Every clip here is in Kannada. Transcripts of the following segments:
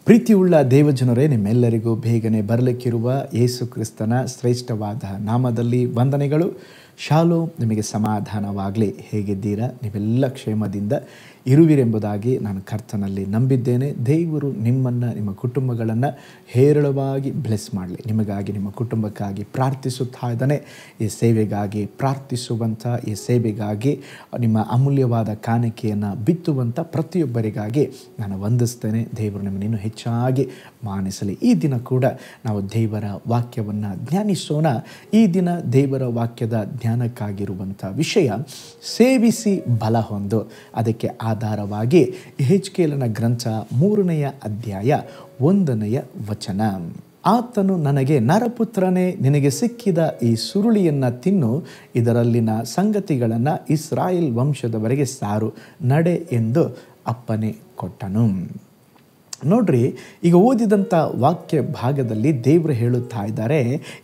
ಪ್ರೀತಿಯುಳ್ಳ ದೇವಜನರೇ, ನಿಮ್ಮೆಲ್ಲರಿಗೂ ಬೇಗನೆ ಬರಲಿಕ್ಕಿರುವ ಯೇಸು ಕ್ರಿಸ್ತನ ಶ್ರೇಷ್ಠವಾದ ನಾಮದಲ್ಲಿ ವಂದನೆಗಳು. ಶಾಲೋಮ್, ನಿಮಗೆ ಸಮಾಧಾನವಾಗಲಿ. ಹೇಗಿದ್ದೀರಾ? ನೀವೆಲ್ಲ ಕ್ಷೇಮದಿಂದ ಇರುವಿರೆಂಬುದಾಗಿ ನಾನು ಕರ್ತನಲ್ಲಿ ನಂಬಿದ್ದೇನೆ. ದೇವರು ನಿಮ್ಮನ್ನು, ನಿಮ್ಮ ಕುಟುಂಬಗಳನ್ನು ಹೇರಳವಾಗಿ ಬ್ಲೆಸ್ ಮಾಡಲಿ. ನಿಮಗಾಗಿ, ನಿಮ್ಮ ಕುಟುಂಬಕ್ಕಾಗಿ ಪ್ರಾರ್ಥಿಸುತ್ತಾ ಇದ್ದಾನೆ. ಈ ಸೇವೆಗಾಗಿ ಪ್ರಾರ್ಥಿಸುವಂಥ, ಈ ಸೇವೆಗಾಗಿ ನಿಮ್ಮ ಅಮೂಲ್ಯವಾದ ಕಾಣಿಕೆಯನ್ನು ಬಿತ್ತುವಂಥ ಪ್ರತಿಯೊಬ್ಬರಿಗಾಗಿ ನಾನು ವಂದಿಸ್ತೇನೆ. ದೇವರು ನಿಮ್ಮನ್ನು ಇನ್ನೂ ಹೆಚ್ಚಾಗಿ ಮಾನಿಸಲಿ. ಈ ದಿನ ಕೂಡ ನಾವು ದೇವರ ವಾಕ್ಯವನ್ನು ಧ್ಯಾನಿಸೋಣ. ಈ ದಿನ ದೇವರ ವಾಕ್ಯದ ಧ್ಯಾನಕ್ಕಾಗಿರುವಂಥ ವಿಷಯ ಸೇವಿಸಿ ಬಲ ಹೊಂದು. ಅದಕ್ಕೆ ಆಧಾರವಾಗಿ ಯೆಹೆಜ್ಕೇಲನ ಗ್ರಂಥ 3ನೇ ಅಧ್ಯಾಯ 1ನೇ ವಚನ. ಆತನು ನನಗೆ, ನರಪುತ್ರನೇ, ನಿನಗೆ ಸಿಕ್ಕಿದ ಈ ಸುರುಳಿಯನ್ನು ತಿನ್ನು, ಇದರಲ್ಲಿನ ಸಂಗತಿಗಳನ್ನು ಇಸ್ರಾಯೇಲ್ ವಂಶದವರೆಗೆ ಸಾರು ನಡೆ ಎಂದು ಅಪ್ಪನೆ ಕೊಟ್ಟನು. ನೋಡ್ರಿ, ಈಗ ಓದಿದಂಥ ವಾಕ್ಯ ಭಾಗದಲ್ಲಿ ದೇವರು ಹೇಳುತ್ತಾ ಇದ್ದಾರೆ,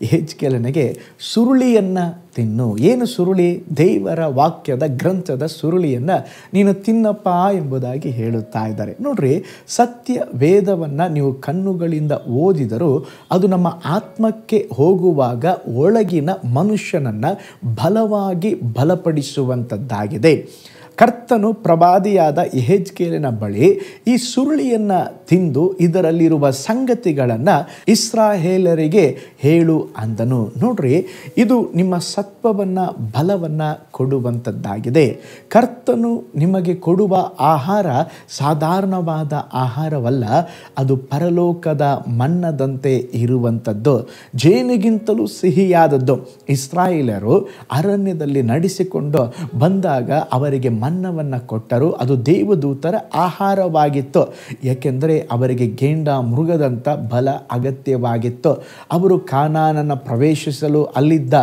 ಯೆಹೆಜ್ಕೇಲನಿಗೆ ಸುರುಳಿಯನ್ನು ತಿನ್ನು. ಏನು ಸುರುಳಿ? ದೇವರ ವಾಕ್ಯದ ಗ್ರಂಥದ ಸುರುಳಿಯನ್ನು ನೀನು ತಿನ್ನಪ್ಪ ಎಂಬುದಾಗಿ ಹೇಳುತ್ತಾ ಇದ್ದಾರೆ. ನೋಡ್ರಿ, ಸತ್ಯ ವೇದವನ್ನು ನೀವು ಕಣ್ಣುಗಳಿಂದ ಓದಿದರೂ ಅದು ನಮ್ಮ ಆತ್ಮಕ್ಕೆ ಹೋಗುವಾಗ ಒಳಗಿನ ಮನುಷ್ಯನನ್ನು ಬಲವಾಗಿ ಬಲಪಡಿಸುವಂಥದ್ದಾಗಿದೆ. ಕರ್ತನು ಪ್ರವಾದಿಯಾದ ಯೆಹೆಜ್ಕೇಲನ ಬಳಿ ಈ ಸುರುಳಿಯನ್ನು ತಿಂದು ಇದರಲ್ಲಿರುವ ಸಂಗತಿಗಳನ್ನು ಇಸ್ರಾಯೇಲರಿಗೆ ಹೇಳು ಅಂದನು. ನೋಡ್ರಿ, ಇದು ನಿಮ್ಮ ಸತ್ವವನ್ನು, ಬಲವನ್ನು ಕೊಡುವಂಥದ್ದಾಗಿದೆ. ಕರ್ತನು ನಿಮಗೆ ಕೊಡುವ ಆಹಾರ ಸಾಧಾರಣವಾದ ಆಹಾರವಲ್ಲ, ಅದು ಪರಲೋಕದ ಮನ್ನದಂತೆ ಇರುವಂಥದ್ದು, ಜೇನಿಗಿಂತಲೂ ಸಿಹಿಯಾದದ್ದು. ಇಸ್ರಾಯೇಲರು ಅರಣ್ಯದಲ್ಲಿ ನಡೆಸಿಕೊಂಡು ಬಂದಾಗ ಅವರಿಗೆ ಮನ್ನವನ್ನು ಕೊಟ್ಟರು. ಅದು ದೇವದೂತರ ಆಹಾರವಾಗಿತ್ತು. ಏಕೆಂದರೆ ಅವರಿಗೆ ಗೇಂಡ ಮೃಗದಂಥ ಬಲ ಅಗತ್ಯವಾಗಿತ್ತು. ಅವರು ಕಾನಾನನ್ನು ಪ್ರವೇಶಿಸಲು ಅಲ್ಲಿದ್ದ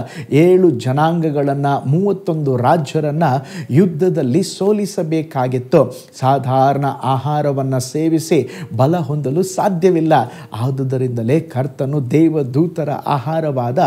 7 ಜನಾಂಗಗಳನ್ನು, 31 ರಾಜ್ಯರನ್ನು ಯುದ್ಧದಲ್ಲಿ ಸೋಲಿಸಬೇಕಾಗಿತ್ತು. ಸಾಧಾರಣ ಆಹಾರವನ್ನು ಸೇವಿಸಿ ಬಲ ಹೊಂದಲು ಸಾಧ್ಯವಿಲ್ಲ. ಆದುದರಿಂದಲೇ ಕರ್ತನು ದೇವದೂತರ ಆಹಾರವಾದ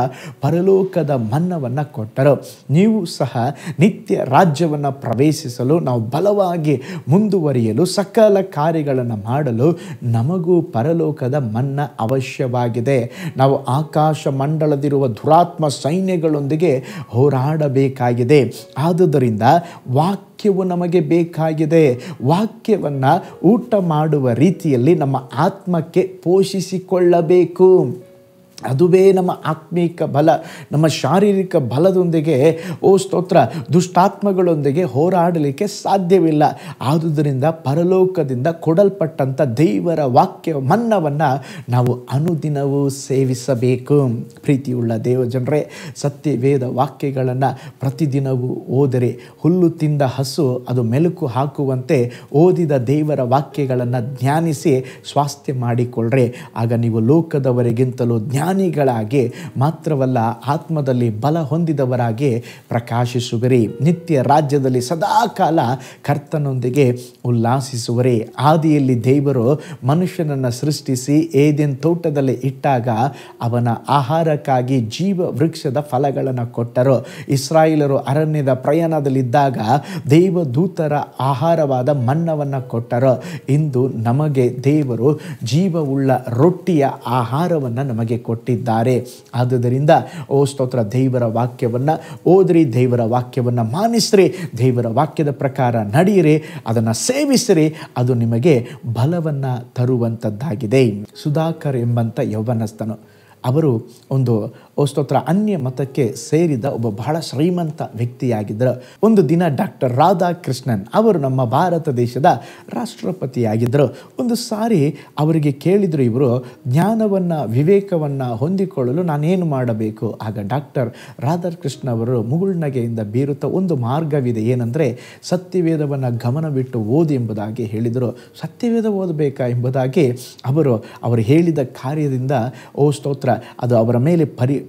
ಪರಲೋಕದ ಮನ್ನವನ್ನು ಕೊಟ್ಟರು. ನೀವು ಸಹ ನಿತ್ಯ ರಾಜ್ಯವನ್ನು ಪ್ರವೇಶಿಸಲು, ನಾವು ಬಲವಾಗಿ ಮುಂದುವರಿಯಲು, ಸಕಲ ಕಾರ್ಯಗಳನ್ನು ಮಾಡಲು ನಮಗೂ ಪರಲೋಕದ ಮನ್ನ ಅವಶ್ಯವಾಗಿದೆ. ನಾವು ಆಕಾಶ ಮಂಡಲದಿರುವ ದುರಾತ್ಮ ಸೈನ್ಯಗಳೊಂದಿಗೆ ಹೋರಾಡಬೇಕಾಗಿದೆ. ಆದುದರಿಂದ ವಾಕ್ಯವು ನಮಗೆ ಬೇಕಾಗಿದೆ. ವಾಕ್ಯವನ್ನು ಊಟ ಮಾಡುವ ರೀತಿಯಲ್ಲಿ ನಮ್ಮ ಆತ್ಮಕ್ಕೆ ಪೋಷಿಸಿಕೊಳ್ಳಬೇಕು. ಅದುವೇ ನಮ್ಮ ಆತ್ಮೀಕ ಬಲ. ನಮ್ಮ ಶಾರೀರಿಕ ಬಲದೊಂದಿಗೆ, ಸ್ತೋತ್ರ, ದುಷ್ಟಾತ್ಮಗಳೊಂದಿಗೆ ಹೋರಾಡಲಿಕ್ಕೆ ಸಾಧ್ಯವಿಲ್ಲ. ಆದುದರಿಂದ ಪರಲೋಕದಿಂದ ಕೊಡಲ್ಪಟ್ಟಂಥ ದೇವರ ವಾಕ್ಯ ಮನ್ನವನ್ನು ನಾವು ಅನುದಿನವೂ ಸೇವಿಸಬೇಕು. ಪ್ರೀತಿಯುಳ್ಳ ದೇವಜನರೇ, ಸತ್ಯವೇದ ವಾಕ್ಯಗಳನ್ನು ಪ್ರತಿದಿನವೂ ಓದಿರಿ. ಹುಲ್ಲು ತಿಂದ ಹಸು ಅದು ಮೆಲುಕು ಹಾಕುವಂತೆ ಓದಿದ ದೇವರ ವಾಕ್ಯಗಳನ್ನು ಧ್ಯಾನಿಸಿ ಸ್ವಾಸ್ಥ್ಯ ಮಾಡಿಕೊಳ್ಳ್ರಿ. ಆಗ ನೀವು ಲೋಕದವರಿಗಿಂತಲೂ ಜ್ಞಾನಿಗಳಾಗಿ ಮಾತ್ರವಲ್ಲ, ಆತ್ಮದಲ್ಲಿ ಬಲ ಹೊಂದಿದವರಾಗಿ ಪ್ರಕಾಶಿಸುವಿರಿ. ನಿತ್ಯ ರಾಜ್ಯದಲ್ಲಿ ಸದಾಕಾಲ ಕರ್ತನೊಂದಿಗೆ ಉಲ್ಲಾಸಿಸುವರಿ. ಆದಿಯಲ್ಲಿ ದೇವರು ಮನುಷ್ಯನನ್ನು ಸೃಷ್ಟಿಸಿ ಏದೆನ್ ತೋಟದಲ್ಲಿ ಇಟ್ಟಾಗ ಅವನ ಆಹಾರಕ್ಕಾಗಿ ಜೀವ ವೃಕ್ಷದ ಫಲಗಳನ್ನು ಕೊಟ್ಟರು. ಇಸ್ರಾಯೇಲರು ಅರಣ್ಯದ ಪ್ರಯಾಣದಲ್ಲಿದ್ದಾಗ ದೇವದೂತರ ಆಹಾರವಾದ ಮನ್ನವನ್ನು ಕೊಟ್ಟರು. ಇಂದು ನಮಗೆ ದೇವರು ಜೀವವುಳ್ಳ ರೊಟ್ಟಿಯ ಆಹಾರವನ್ನು ನಮಗೆ ಕೊಟ್ಟಿದ್ದಾರೆ. ಆದುದರಿಂದ ಸ್ತೋತ್ರ, ದೇವರ ವಾಕ್ಯವನ್ನು ಓದಿರಿ, ದೇವರ ವಾಕ್ಯವನ್ನು ಮಾನಿಸ್ರಿ, ದೇವರ ವಾಕ್ಯದ ಪ್ರಕಾರ ನಡೆಯಿರಿ, ಅದನ್ನು ಸೇವಿಸಿರಿ. ಅದು ನಿಮಗೆ ಬಲವನ್ನು ತರುವಂಥದ್ದಾಗಿದೆ. ಸುಧಾಕರ್ ಎಂಬಂಥ ಯೌವನಸ್ಥನು, ಅವರು ಒಂದು ಸ್ತೋತ್ರ ಅನ್ಯ ಮತಕ್ಕೆ ಸೇರಿದ ಒಬ್ಬ ಬಹಳ ಶ್ರೀಮಂತ ವ್ಯಕ್ತಿಯಾಗಿದ್ದರು. ಒಂದು ದಿನ ಡಾಕ್ಟರ್ ರಾಧಾಕೃಷ್ಣನ್ ಅವರು ನಮ್ಮ ಭಾರತ ದೇಶದ ರಾಷ್ಟ್ರಪತಿಯಾಗಿದ್ದರು. ಒಂದು ಸಾರಿ ಅವರಿಗೆ ಕೇಳಿದರು, ಇವರು ಜ್ಞಾನವನ್ನು, ವಿವೇಕವನ್ನು ಹೊಂದಿಕೊಳ್ಳಲು ನಾನೇನು ಮಾಡಬೇಕು? ಆಗ ಡಾಕ್ಟರ್ ರಾಧಾಕೃಷ್ಣ ಅವರು ಮುಗುಳ್ನಗೆಯಿಂದ ಬೀರುತ್ತಾ, ಒಂದು ಮಾರ್ಗವಿದೆ, ಏನಂದರೆ ಸತ್ಯವೇದವನ್ನು ಗಮನವಿಟ್ಟು ಓದಿ ಎಂಬುದಾಗಿ ಹೇಳಿದರು. ಸತ್ಯವೇದ ಓದಬೇಕಾ ಎಂಬುದಾಗಿ ಅವರು ಹೇಳಿದ ಕಾರ್ಯದಿಂದ ಸ್ತೋತ್ರ ಅದು ಅವರ ಮೇಲೆ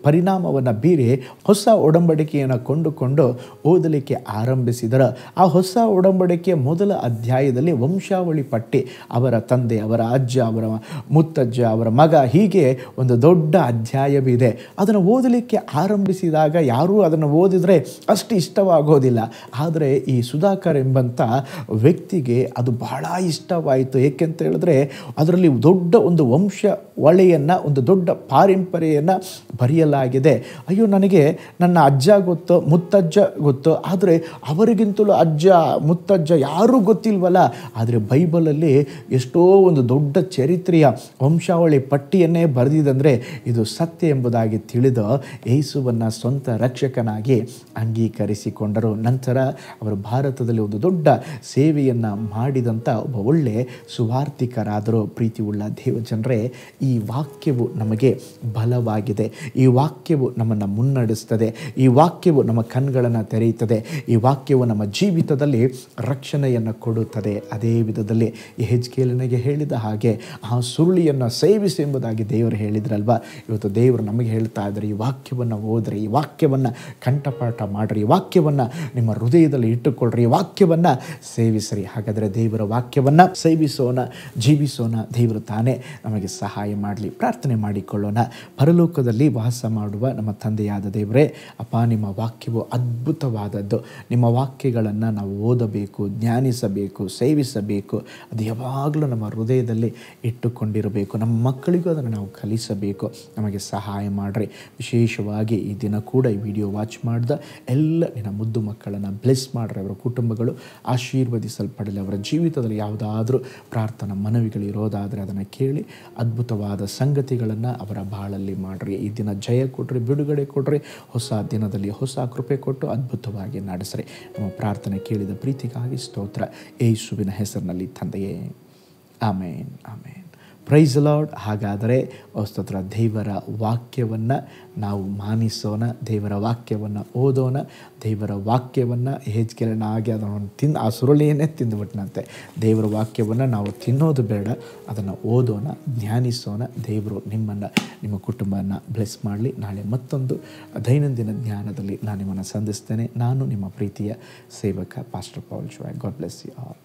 ಪರಿಣಾಮವನ್ನು ಬೀರಿ ಹೊಸ ಒಡಂಬಡಿಕೆಯನ್ನು ಕೊಂಡುಕೊಂಡು ಓದಲಿಕ್ಕೆ ಆರಂಭಿಸಿದರು. ಆ ಹೊಸ ಒಡಂಬಡಿಕೆಯ ಮೊದಲ ಅಧ್ಯಾಯದಲ್ಲಿ ವಂಶಾವಳಿ ಪಟ್ಟಿ, ಅವರ ತಂದೆ, ಅವರ ಅಜ್ಜ, ಅವರ ಮುತ್ತಜ್ಜ, ಅವರ ಮಗ, ಹೀಗೆ ಒಂದು ದೊಡ್ಡ ಅಧ್ಯಾಯವಿದೆ. ಅದನ್ನು ಓದಲಿಕ್ಕೆ ಆರಂಭಿಸಿದಾಗ ಯಾರೂ ಅದನ್ನು ಓದಿದರೆ ಅಷ್ಟು ಇಷ್ಟವಾಗೋದಿಲ್ಲ. ಆದರೆ ಈ ಸುಧಾಕರ್ ಎಂಬಂಥ ವ್ಯಕ್ತಿಗೆ ಅದು ಬಹಳ ಇಷ್ಟವಾಯಿತು. ಏಕೆಂತ ಹೇಳಿದ್ರೆ ಅದರಲ್ಲಿ ದೊಡ್ಡ ಒಂದು ವಂಶಾವಳಿಯನ್ನು, ಒಂದು ದೊಡ್ಡ ಪಾರಂಪರೆಯನ್ನು ಬರೆಯಲಾಗಿದೆ. ಅಯ್ಯೋ, ನನಗೆ ನನ್ನ ಅಜ್ಜ ಗೊತ್ತು, ಮುತ್ತಜ್ಜ ಗೊತ್ತು, ಆದರೆ ಅವರಿಗಿಂತಲೂ ಅಜ್ಜ ಮುತ್ತಜ್ಜ ಯಾರೂ ಗೊತ್ತಿಲ್ವಲ್ಲ. ಆದರೆ ಬೈಬಲಲ್ಲಿ ಎಷ್ಟೋ ಒಂದು ದೊಡ್ಡ ಚರಿತ್ರೆಯ ವಂಶಾವಳಿ ಪಟ್ಟಿಯನ್ನೇ ಬರೆದಿದಂದರೆ ಇದು ಸತ್ಯ ಎಂಬುದಾಗಿ ತಿಳಿದು ಯೇಸುವನ್ನು ಸ್ವಂತ ರಕ್ಷಕನಾಗಿ ಅಂಗೀಕರಿಸಿಕೊಂಡರು. ನಂತರ ಅವರು ಭಾರತದಲ್ಲಿ ಒಂದು ದೊಡ್ಡ ಸೇವೆಯನ್ನು ಮಾಡಿದಂಥ ಒಬ್ಬ ಒಳ್ಳೆ ಸುವಾರ್ತಿಕರಾದರು. ಪ್ರೀತಿಯುಳ್ಳ ದೇವಜನರೇ, ಈ ವಾಕ್ಯವು ನಮಗೆ ಬಲವಾಗಿದೆ. ಈ ವಾಕ್ಯವು ನಮ್ಮನ್ನು ಮುನ್ನಡೆಸ್ತದೆ. ಈ ವಾಕ್ಯವು ನಮ್ಮ ಕಣ್ಗಳನ್ನು ತೆರೆಯುತ್ತದೆ. ಈ ವಾಕ್ಯವು ನಮ್ಮ ಜೀವಿತದಲ್ಲಿ ರಕ್ಷಣೆಯನ್ನು ಕೊಡುತ್ತದೆ. ಅದೇ ವಿಧದಲ್ಲಿ ಯೆಹೆಜ್ಕೇಲನಿಗೆ ಹೇಳಿದ ಹಾಗೆ ಆ ಸುರುಳಿಯನ್ನು ಸೇವಿಸಿ ಎಂಬುದಾಗಿ ದೇವರು ಹೇಳಿದ್ರಲ್ವ. ಇವತ್ತು ದೇವರು ನಮಗೆ ಹೇಳ್ತಾ ಇದ್ದಾರೆ, ಈ ವಾಕ್ಯವನ್ನು ಓದ್ರಿ, ಈ ವಾಕ್ಯವನ್ನು ಕಂಠಪಾಠ ಮಾಡಿರಿ, ಈ ವಾಕ್ಯವನ್ನು ನಿಮ್ಮ ಹೃದಯದಲ್ಲಿ ಇಟ್ಟುಕೊಳ್ಳ್ರಿ, ಈ ವಾಕ್ಯವನ್ನು ಸೇವಿಸ್ರಿ. ಹಾಗಾದರೆ ದೇವರ ವಾಕ್ಯವನ್ನು ಸೇವಿಸೋಣ, ಜೀವಿಸೋಣ. ದೇವರು ತಾನೇ ನಮಗೆ ಸಹಾಯ ಮಾಡಲಿ. ಪ್ರಾರ್ಥನೆ ಮಾಡಿಕೊಳ್ಳೋಣ. ಪರಲೋಕದಲ್ಲಿ ವಾಸ ಮಾಡುವ ನಮ್ಮ ತಂದೆಯಾದ ದೇವರೇ, ಅಪ್ಪ, ನಿಮ್ಮ ವಾಕ್ಯವು ಅದ್ಭುತವಾದದ್ದು. ನಿಮ್ಮ ವಾಕ್ಯಗಳನ್ನು ನಾವು ಓದಬೇಕು, ಧ್ಯಾನಿಸಬೇಕು, ಸೇವಿಸಬೇಕು. ಅದು ಯಾವಾಗಲೂ ನಮ್ಮ ಹೃದಯದಲ್ಲಿ ಇಟ್ಟುಕೊಂಡಿರಬೇಕು. ನಮ್ಮ ಮಕ್ಕಳಿಗೂ ಅದನ್ನು ನಾವು ಕಲಿಸಬೇಕು. ನಮಗೆ ಸಹಾಯ ಮಾಡಿರಿ. ವಿಶೇಷವಾಗಿ ಈ ದಿನ ಕೂಡ ಈ ವಿಡಿಯೋ ವಾಚ್ ಮಾಡಿದ ಎಲ್ಲ ನಿನ್ನ ಮುದ್ದು ಮಕ್ಕಳನ್ನು ಬ್ಲೆಸ್ ಮಾಡಿರಿ. ಅವರ ಕುಟುಂಬಗಳು ಆಶೀರ್ವದಿಸಲ್ಪಡಲಿ. ಅವರ ಜೀವಿತದಲ್ಲಿ ಯಾವುದಾದ್ರೂ ಪ್ರಾರ್ಥನಾ ಮನವಿಗಳು ಇರೋದಾದರೆ ಅದನ್ನು ಕೇಳಿ ಅದ್ಭುತವಾದ ಸಂಗತಿಗಳನ್ನು ಅವರ ಬಾಳಲ್ಲಿ ಮಾಡಿರಿ. ಈ ದಿನ ಜಯ ಕೊಡ್ರಿ, ಬಿಡುಗಡೆ ಕೊಡ್ರಿ. ಹೊಸ ದಿನದಲ್ಲಿ ಹೊಸ ಕೃಪೆ ಕೊಟ್ಟು ಅದ್ಭುತವಾಗಿ ನಡೆಸ್ರಿ. ನಮ್ಮ ಪ್ರಾರ್ಥನೆ ಕೇಳಿದ ಪ್ರೀತಿಗಾಗಿ ಸ್ತೋತ್ರ, ಯೇಸುವಿನ ಹೆಸರಿನಲ್ಲಿ ತಂದೆಯೇ, ಆಮೇನ್, ಆಮೇನ್. Price lord. ಹಾಗಾದರೆ ಸ್ತೋತ್ರ, ದೇವರ ವಾಕ್ಯವನ್ನು ನಾವು ಮಾನಿಸೋಣ, ದೇವರ ವಾಕ್ಯವನ್ನು ಓದೋಣ. ದೇವರ ವಾಕ್ಯವನ್ನು ಯೆಹೆಜ್ಕೇಲನಾಗಿ ಅದನ್ನು ಆ ಸುರುಳಿಯನ್ನೇ ತಿಂದುಬಿಟ್ನಂತೆ. ದೇವರ ವಾಕ್ಯವನ್ನು ನಾವು ತಿನ್ನೋದು ಬೇಡ, ಅದನ್ನು ಓದೋಣ, ಧ್ಯಾನಿಸೋಣ. ದೇವರು ನಿಮ್ಮನ್ನು, ನಿಮ್ಮ ಕುಟುಂಬವನ್ನು ಬ್ಲೆಸ್ ಮಾಡಲಿ. ನಾಳೆ ಮತ್ತೊಂದು ದೈನಂದಿನ ಜ್ಞಾನದಲ್ಲಿ ನಾನು ನಿಮ್ಮನ್ನು ಸಂಧಿಸ್ತೇನೆ. ನಾನು ನಿಮ್ಮ ಪ್ರೀತಿಯ ಸೇವಕ ಪಾಸ್ಟರ್ ಪೌಲ್ ಶೋಯ್. God bless you all.